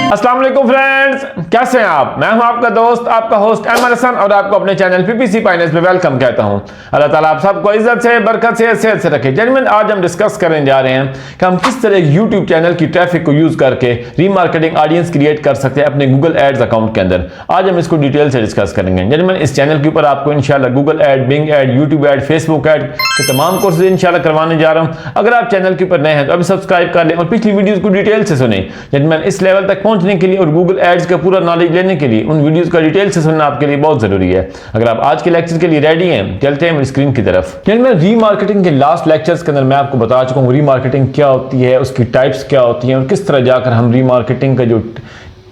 अस्सलाम वालेकुम फ्रेंड्स, कैसे हैं आप? मैं हूं आपका दोस्त, आपका होस्ट अहमद हसन और आपको अपने चैनल पीपीसी फाइनेंस में वेलकम कहता हूं। अल्लाह ताला आप सबको इज्जत से, बरकत से, सेहत से रखे। जेंटलमैन, आज हम डिस्कस करने जा रहे हैं कि हम किस तरह यूट्यूब चैनल की ट्रैफिक को यूज करके रीमार्केटिंग ऑडियंस क्रिएट कर सकते हैं अपने गूगल एड्स अकाउंट के अंदर। आज हम इसको डिटेल से डिस्कस करेंगे। जेंटलमैन, इस चैनल के ऊपर आपको इंशाल्लाह Google ad, Bing ad, YouTube ad, Facebook ad के तमाम कोर्सेज इंशाल्लाह करवाने जा रहा हूं। अगर आप चैनल के ऊपर नए हैं तो अभी सब्सक्राइब कर लें और पिछली वीडियोस को डिटेल से सुनें। जेंटलमैन, इस लेवल तक पहुंचने के लिए और गूगल एड्स का पूरा नॉलेज लेने के लिए उन वीडियोस का डिटेल से सुनना आपके लिए बहुत जरूरी है। अगर आप आज के लेक्चर के लिए रेडी हैं, चलते हैं मेरी स्क्रीन की तरफ। जेंटलमैन, रीमार्केटिंग के लास्ट लेक्चर्स के अंदर मैं आपको बता चुका हूं रीमार्केटिंग क्या होती है, उसकी टाइप्स क्या होती हैं और किस तरह जाकर हम रीमार्केटिंग का जो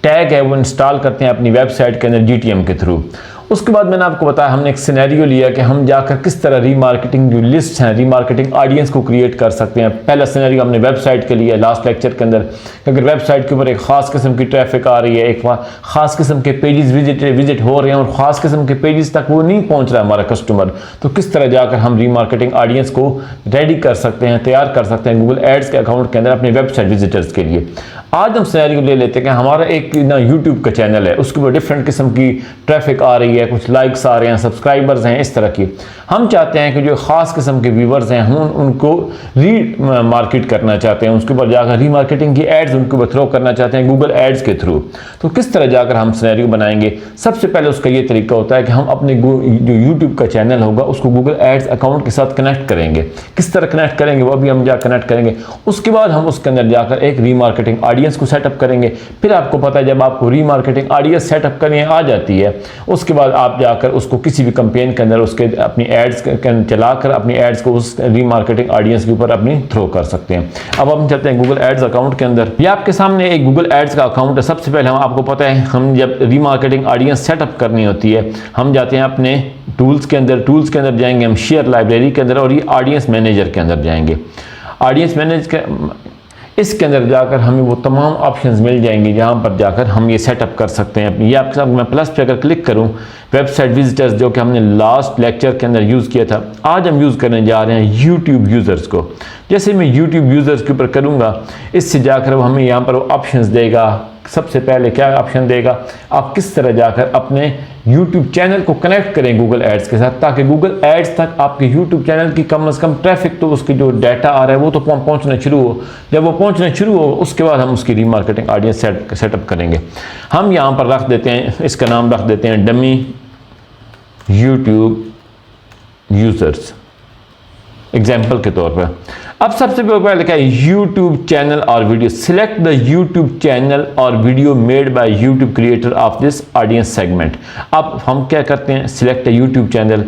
टैग है वो इंस्टॉल करते हैं अपनी वेबसाइट के अंदर जीटीएम के थ्रू। उसके बाद मैंने आपको बताया, हमने एक सिनेरियो लिया कि हम जाकर किस तरह रीमार्केटिंग जो लिस्ट है, रीमार्केटिंग ऑडियंस को क्रिएट कर सकते हैं। पहला सिनेरियो हमने वेबसाइट के लिए लास्ट लेक्चर के अंदर, अगर वेबसाइट के ऊपर एक खास किस्म की ट्रैफिक आ रही है, एक खास किस्म के पेजेस विजिट हो रहे हैं और खास किस्म के पेजेस तक वो नहीं पहुंच रहा है हमारा कस्टमर, तो किस तरह जाकर हम रीमार्केटिंग ऑडियंस को रेडी कर सकते हैं, तैयार कर सकते हैं गूगल एड्स के अकाउंट के अंदर अपने वेबसाइट विजिटर्स के लिए। आज हम सिनेरियो ले लेते हैं कि हमारा एक ना यूट्यूब का चैनल है, उसके ऊपर डिफरेंट किस्म की ट्रैफिक आ रही है, कुछ लाइक्स आ रहे हैं, सब्सक्राइबर्स हैं, इस तरह की। हम चाहते हैं कि जो खास किस्म के व्यूवर्स हैं हम उनको री मार्केट करना चाहते हैं, उसके ऊपर जाकर रीमार्केटिंग की एड्स उनके ऊपर थ्रो करना चाहते हैं गूगल एड्स के थ्रू। तो किस तरह जाकर हम सिनेरियो बनाएंगे? सबसे पहले उसका ये तरीका होता है कि हम अपने जो यूट्यूब का चैनल होगा उसको गूगल एड्स अकाउंट के साथ कनेक्ट करेंगे। किस तरह कनेक्ट करेंगे वो अभी हम जा कनेक्ट करेंगे। उसके बाद हम उसके अंदर जाकर एक रीमार्केटिंग ऑडियंस को सेटअप करेंगे। फिर आपको पता है जब आपको रीमार्केटिंग ऑडियंस सेटअप करनी आ जाती है, उसके बाद आप जाकर उसको किसी भी कैंपेन के अंदर उसके अपनी एड्स चलाकर अपनी एड्स को उस रीमार्केटिंग ऑडियंस के ऊपर अपनी थ्रो कर सकते हैं। अब हम चलते हैं गूगल एड्स अकाउंट के अंदर। ये आपके सामने एक गूगल एड्स का अकाउंट है। सबसे पहले हम आपको पता है हम जब रीमार्केटिंग ऑडियंस सेटअप करनी होती है हम जाते हैं अपने टूल्स के अंदर जाएंगे, हम शेयर लाइब्रेरी के अंदर और ये ऑडियंस मैनेजर के अंदर जाएंगे। ऑडियंस मैनेज के इसके अंदर जाकर हमें वो तमाम ऑप्शंस मिल जाएंगे जहाँ पर जाकर हम ये सेटअप कर सकते हैं अपनी। ये आपके साथ मैं प्लस पे अगर क्लिक करूँ, वेबसाइट विजिटर्स जो कि हमने लास्ट लेक्चर के अंदर यूज़ किया था, आज हम यूज़ करने जा रहे हैं यूट्यूब यूज़र्स को। जैसे मैं यूट्यूब यूज़र्स के ऊपर करूँगा, इससे जाकर वो हमें यहाँ पर वो ऑप्शंस देगा। सबसे पहले क्या ऑप्शन देगा, आप किस तरह जाकर अपने YouTube चैनल को कनेक्ट करें गूगल एड्स के साथ, ताकि गूगल एड्स तक आपके YouTube चैनल की कम से कम ट्रैफिक तो उसकी जो डाटा आ रहा है वो तो पहुंचना शुरू हो। जब वो पहुंचना शुरू हो उसके बाद हम उसकी रीमार्केटिंग ऑडियंस सेटअप करेंगे। हम यहाँ पर रख देते हैं, इसका नाम रख देते हैं डमी YouTube यूजर्स एग्जाम्पल के तौर पर। अब सबसे पहले लिखा है यूट्यूब चैनल और video. Select the YouTube channel और video made by YouTube creator of this audience segment. अब हम क्या करते हैं, सिलेक्ट यूट्यूब चैनल।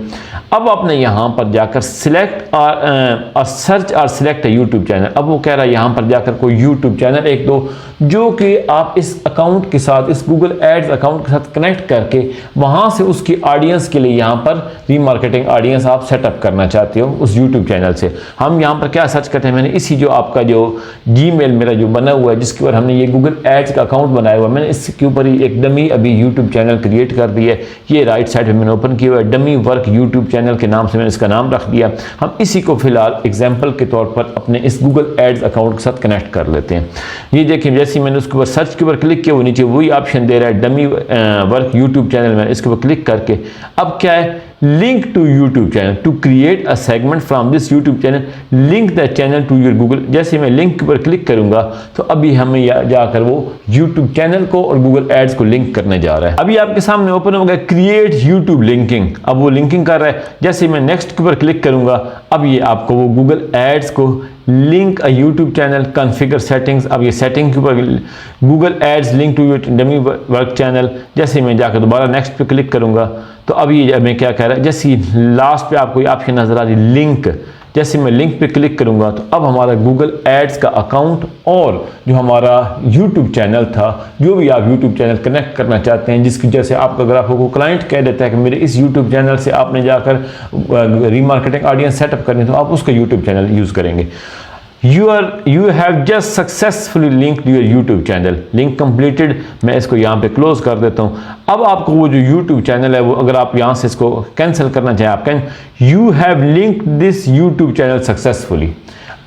अब आपने यहाँ पर जाकर सिलेक्ट और सर्च और सिलेक्ट यूट्यूब चैनल। अब वो कह रहा है यहाँ पर जाकर कोई यूट्यूब चैनल एक दो जो कि आप इस अकाउंट के साथ, इस गूगल एड्स अकाउंट के साथ कनेक्ट करके वहाँ से उसकी ऑडियंस के लिए यहाँ पर रीमार्केटिंग ऑडियंस आप सेटअप करना चाहते हो उस यूट्यूब चैनल से। हम यहाँ पर क्या सर्च करते हैं, मैंने इसी जो आपका जो जीमेल मेरा जो बना हुआ है जिसके ऊपर हमने ये गूगल एड्स का अकाउंट बनाया हुआ है, मैंने इसके ऊपर ही एक डमी अभी यूट्यूब चैनल क्रिएट कर दिया है। ये राइट साइड पे मैंने ओपन किया हुआ है, डमी वर्क यूट्यूब चैनल के नाम से मैंने इसका नाम रख दिया। हम इसी को फिलहाल एग्जाम्पल के तौर पर अपने इस गूगल एड्स अकाउंट के साथ कनेक्ट कर लेते हैं। ये देखिए, जैसे मैंने उसके ऊपर सर्च के ऊपर क्लिक किया वो नीचे वही ऑप्शन दे रहा है डमी वर्क यूट्यूब चैनल। मैंने इसके ऊपर क्लिक करके अब क्या है, link to YouTube channel to create a segment from this YouTube channel, link the channel to your Google. जैसे मैं लिंक के ऊपर क्लिक करूंगा तो अभी हमें जाकर वो यूट्यूब चैनल को और गूगल एड्स को लिंक करने जा रहा है। अभी आपके सामने ओपन हो गया क्रिएट यूट्यूब लिंकिंग। अब वो लिंकिंग कर रहा है। जैसे मैं नेक्स्ट के ऊपर क्लिक करूंगा अब ये आपको वो गूगल एड्स को link a YouTube channel, configure settings. अब ये सेटिंग के ऊपर Google ads link to your dummy work channel. जैसे मैं जाकर दोबारा नेक्स्ट पे क्लिक करूंगा तो अब ये मैं क्या कह रहा है, जैसे लास्ट पे आपको ये ऑप्शन नजर आ रही लिंक। जैसे मैं लिंक पे क्लिक करूंगा तो अब हमारा गूगल एड्स का अकाउंट और जो हमारा यूट्यूब चैनल था, जो भी आप यूट्यूब चैनल कनेक्ट करना चाहते हैं, जिसकी वजह से आपका अगर आपको क्लाइंट कह देता है कि मेरे इस यूट्यूब चैनल से आपने जाकर रीमार्केटिंग ऑडियंस सेटअप करनी, तो आप उसका यूट्यूब चैनल यूज़ करेंगे। You have just successfully linked your YouTube channel. Link completed. मैं इसको यहाँ पे क्लोज कर देता हूँ। अब आपको वो जो YouTube चैनल है वो अगर आप यहाँ से इसको कैंसिल करना चाहें आप can, You have linked this YouTube channel successfully.